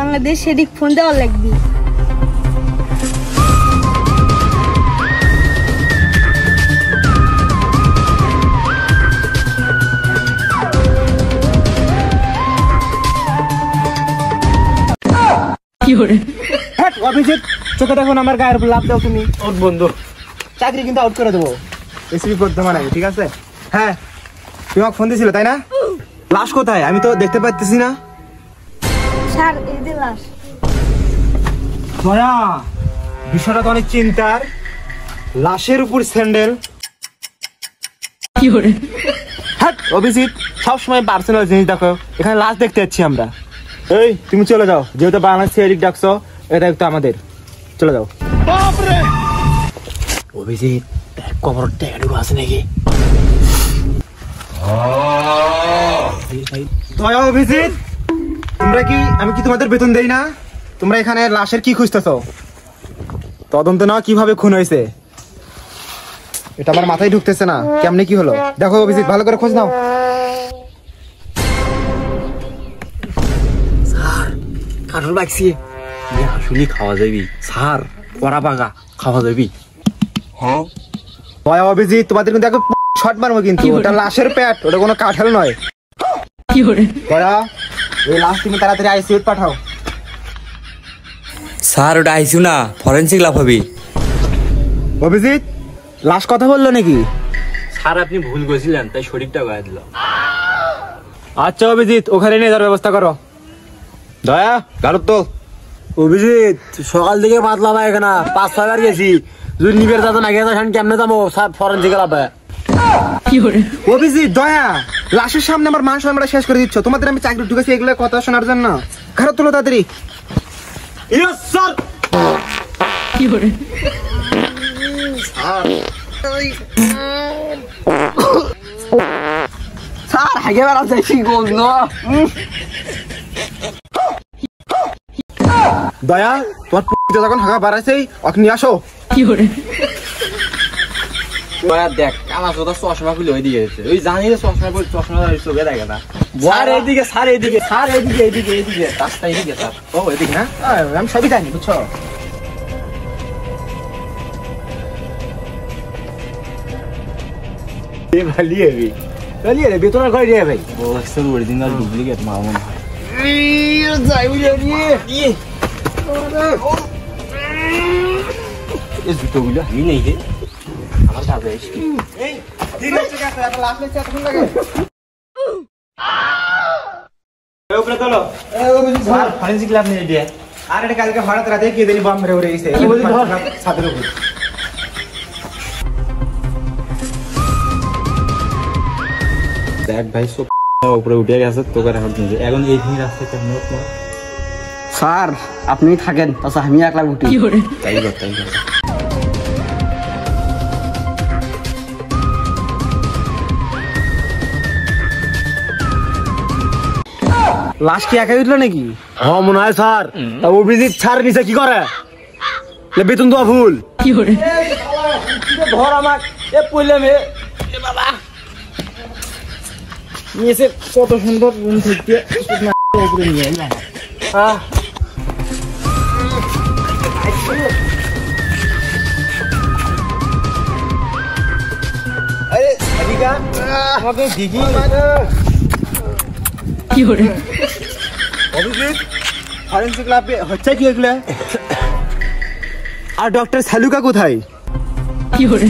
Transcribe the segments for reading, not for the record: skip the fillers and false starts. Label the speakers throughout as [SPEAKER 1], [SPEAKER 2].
[SPEAKER 1] বাংলাদেশ সেদিক ফোন দেওয়া লাগবে।
[SPEAKER 2] অভিজিৎ চোখে দেখুন আমার গায়ের উপর লাভ দাও তুমি। ওর বন্ধু চাকরি কিন্তু আউট করে দেবো এসিবি বর্ধমান আগে, ঠিক আছে? হ্যাঁ তুমি আমাকে ফোন দিয়েছিলে তাই না? লাশ কোথায়? আমি তো দেখতে পাচ্ছি না।
[SPEAKER 1] স্যার এই যে লাশ।
[SPEAKER 2] দয়া, বিষয়টা তো অনেক চিন্তার। লাশের উপর স্যান্ডেল। হ্যাঁ অভিজিৎ সবসময় পার্সোনাল জিনিস দেখো, এখানে লাশ দেখতে যাচ্ছি আমরা। এই তুমি চলে যাও, যেহেতু বাংলাদেশ এদিক ডাকছো এটা একটু আমাদের, চলে যাও। অভিজিৎ কবর ট্যাগটুকু আছে নাকি? দয়া অভিজিৎ তোমরা কি, আমি কি তোমাদের বেতন দেই না? তোমরা এখানে লাশের কি খুঁজতেছো? তদন্ত না কিভাবে খুন হয়েছে এটা আমার মাথায় ঢুকতেছে না। কেমনে কি হলো দেখো অভিজিৎ, ভালো করে খোঁজ নাও।
[SPEAKER 3] স্যার কাঠল বাগছি, আসলে খাওয়া যাবি স্যার? কড়া বাগা খাওয়া যাবি?
[SPEAKER 2] হ্যাঁ দয়া অভিজিৎ তোমাদের কিন্তু একটু শর্ট মারবো, কিন্তু ওটা লাশের পেট, ওটা কোনো কাঠাল নয়। দয়া এই লাশ তুমি তাড়াতাড়ি আইসিইউ পাঠাও।
[SPEAKER 3] স্যার ওটা আইসিউ না, ফরেনসিক ল্যাব হবে।
[SPEAKER 2] অভিজিৎ লাশ কথা বললো নাকি?
[SPEAKER 3] স্যার আপনি ভুল করেছিলেন, তাই শরীরটা গায়ে দিল।
[SPEAKER 2] আচ্ছা অভিজিৎ ওখানে নিয়ে যাওয়ার ব্যবস্থা করো। দয়া গাড়ো তো।
[SPEAKER 3] অভিজিৎ সকাল থেকে পাতলা পায়খানা 5-6 বার গেছি, যদি নিবের যাতে না গেছে কেমনে যাবো স্যার ফরেনসিক ল্যাবে?
[SPEAKER 2] অভিজিৎ দয়া লাশের সামনে আমার মান সম্মানটা শেষ করে দিচ্ছ। তোমাদের আমি চাকরি ঢুকেছি এগুলো কথা শোনার জন্য। ঘরে তোলো তাড়াতাড়ি।
[SPEAKER 3] স্যার আগে বেড়া যাইছি গন্ধ।
[SPEAKER 2] দয়া তোমার যখন হাঁকা বাড়াইছেই ওকে নিয়ে আসো।
[SPEAKER 3] দেখ কালা চোদা চশমা খুলে ওই দিকে ওই জানি চশমা পরে চশমা চোখে দেখে না। স্যার এইদিকে, স্যার এইদিকে, স্যার এইদিকে, এইদিকে এইদিকে রাস্তা এইদিকে স্যার।
[SPEAKER 2] ও এদিকে না, আমি সবই জানি বুঝছো। বেতনের ঘরে দিয়ে ভাই
[SPEAKER 3] অরিজিনাল ডুপ্লিকেট মাল মনে হয়। জুতোগুলো আমি নেই রে, আমার কাছে
[SPEAKER 2] ফরেনসিক ল্যাব নিয়ে দিয়ে। আর এটা কালকে হঠাৎ রাতে কে জানি বম মেরে উড়ে গেছে ছাদের উপর।
[SPEAKER 3] দেখ ভাই সব উপরে উঠে গেছে, তোকে এখন এইখানে রাস্তা কেমন?
[SPEAKER 4] স্যার আপনি থাকেন, আচ্ছা আমি একলা উঠি।
[SPEAKER 3] তাই কর, তাই কর।
[SPEAKER 2] লাশ কি একাই উঠলো নাকি?
[SPEAKER 3] হ্যাঁ মনে হয় স্যার। তা অভিজিৎ স্যার নিচে কি করে? বেতন দেওয়া ভুল।
[SPEAKER 2] ধর আমার এ পড়লাম এ বাবা নিয়েছে কত সুন্দর রুম থেকে উপরে নিয়ে এলাম। আরে সাদিকা আমাকে দেখি কি হরে অভিজিৎ ফরেনসিক ল্যাবে হচ্ছে কি এগুলা? আর ডক্টর সালুকা কোথায়? কি হরে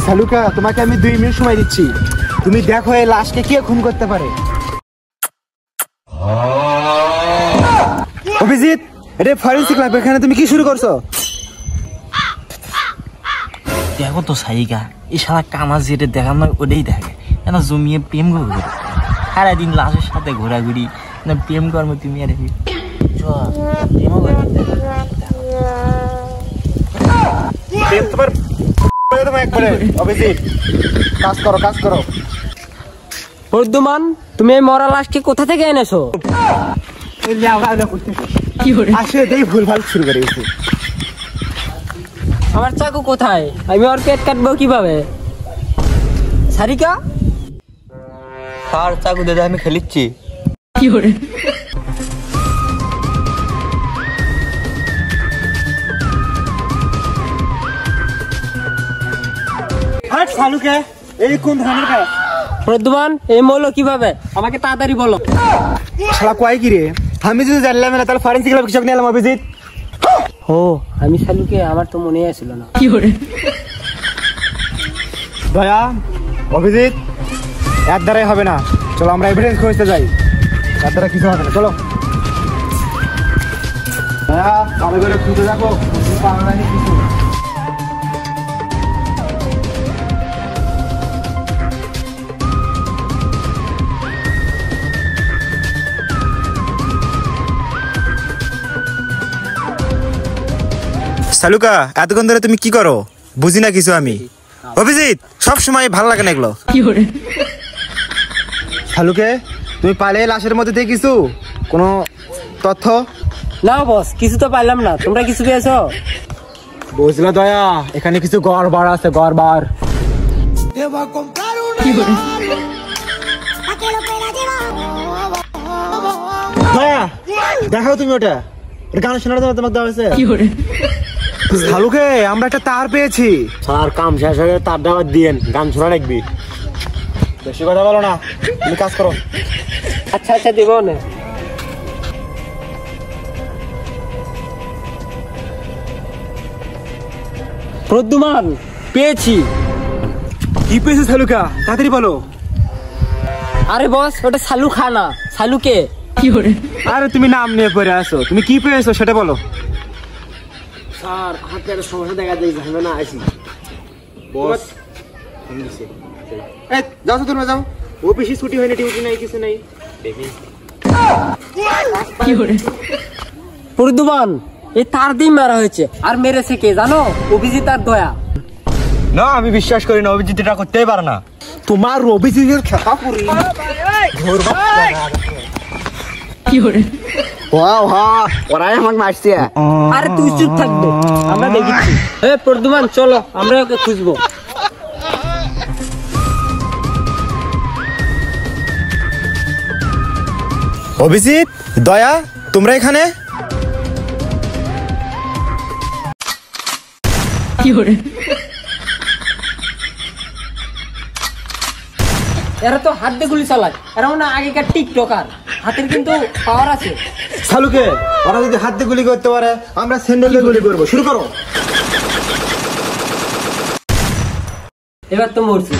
[SPEAKER 2] সালুকা তোমাকে আমি 2 মিনিট সময় দিচ্ছি, তুমি দেখো এই লাশকে কে খুন করতে পারে। অভিজিৎ এটা ফরেনসিক ল্যাব, এখানে তুমি কি শুরু করছো?
[SPEAKER 5] দেখো তো সাইকা এই সারা কানা যেটা দেখার না ওটাই দেখে না, জমিয়ে প্রেম করে সারাদিন লাশের সাথে ঘোরাঘুরি না, প্রেম কর্ম তুমি আর প্রেমও
[SPEAKER 2] তোমার অভিজিৎ কাজ করো, কাজ করো।
[SPEAKER 4] বর্ধমান তুমি এই মরা লাশকে কোথা থেকে এনেছো?
[SPEAKER 2] আসে দেই ভুল ভাল শুরু করে গেছে।
[SPEAKER 4] আমার চাকু কোথায়? আমি ওর পেট কাটবো কিভাবে? সারিকা
[SPEAKER 3] স্যার চাকু দাদা আমি খেলিচ্ছি।
[SPEAKER 2] হাট শালুকে, এই কোন ধরনের কাজ?
[SPEAKER 4] প্রদ্যুমান এই মরলো কিভাবে আমাকে তাড়াতাড়ি বলো।
[SPEAKER 2] শালা কয় কি রে? আমি যদি জানলাম না তাহলে ফরেন্সিক ল্যাব কৃষক নিয়ে এলাম অভিজিৎ।
[SPEAKER 4] ও আমি শালুকে, আমার তো মনে আসছিল না।
[SPEAKER 2] দয়া, অভিজিৎ, এর দ্বারাই হবে না, চলো আমরা এভিডেন্স খুঁজতে যাই। এর দ্বারা কিছু হবে না, চলো। দয়া, আমি বলে খুঁজে দেখো কিছু। সালুকা, এতক্ষণ ধরে তুমি কি করো? বুঝি না কিছু আমি। অভিজিৎ, সব সময় ভালো লাগে না এগুলো। সালুকে, তুমি পালিয়ে লাশের মধ্যে থেকে কিছু কোনো তথ্য?
[SPEAKER 4] না বস, কিছু তো পাইলাম না। তোমরা কিছু পেয়েছো?
[SPEAKER 2] বুঝলা দয়া, এখানে কিছু গড়বার আছে, গড়বার। দয়া, দেখাও তুমি ওটা গান শোনার জন্য তোমাকে দেওয়া হয়েছে। সালুকে, আমরা একটা তার পেয়েছি।
[SPEAKER 3] স্যার কাম শেষ হয়ে তার দাবার দিয়েন, গান শোনা লাগবি।
[SPEAKER 2] বেশি কথা বলো না, তুমি কাজ করো।
[SPEAKER 4] আচ্ছা আচ্ছা, দেব না। প্রদ্যুমান, পেয়েছি।
[SPEAKER 2] কি পেয়েছো সালুকা? তাড়াতাড়ি বলো।
[SPEAKER 4] আরে বস, ওটা শালু খানা। শালুকে।
[SPEAKER 2] আরে তুমি নাম নিয়ে পড়ে আসো, তুমি কি পেয়েছো সেটা বলো।
[SPEAKER 3] স্যার হাতের সমস্যা দেখা যায়, জানো না আসি বস।
[SPEAKER 2] এই যাও তো, তুমি যাও। ও বেশি ছুটি হয়নি, ডিউটি নাই, কিছু নাই।
[SPEAKER 4] প্রদ্যুমান, এই তার দিয়ে মারা হয়েছে। আর মেরেছে কে জানো? অভিজিৎ আর দয়া।
[SPEAKER 3] না, আমি বিশ্বাস করি না, অভিজিৎ এটা করতেই পারে না।
[SPEAKER 2] তোমার অভিজিতের খেপা পুরি।
[SPEAKER 3] ওরাই আমাকে মারছে।
[SPEAKER 4] আরে তুই চুপ থাকবে, আমরা দেখেছি। প্রদ্যুমান চলো, আমরা ওকে খুঁজবো।
[SPEAKER 2] অভিজিৎ, দয়া, তোমরা এখানে?
[SPEAKER 4] এরা তো হাত দিয়ে গুলি চালায়। এরা মনে হয় আগেকার টিকটকার। হাতের কিন্তু পাওয়ার আছে।
[SPEAKER 2] সালুকে, ওরা যদি হাত দিয়ে গুলি করতে পারে, আমরা স্যান্ডেল দিয়ে গুলি করবো। শুরু করো।
[SPEAKER 4] এবার তো মরছি।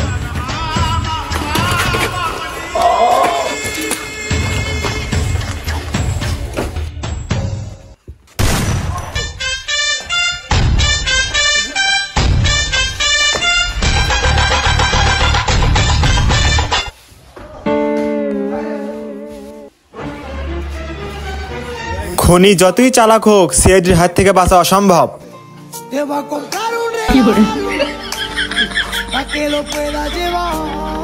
[SPEAKER 2] খনি যতই চালাক হোক, সিআইডির হাত থেকে বাঁচা অসম্ভব।
[SPEAKER 6] Te va a contar un regalo para que lo pueda llevar.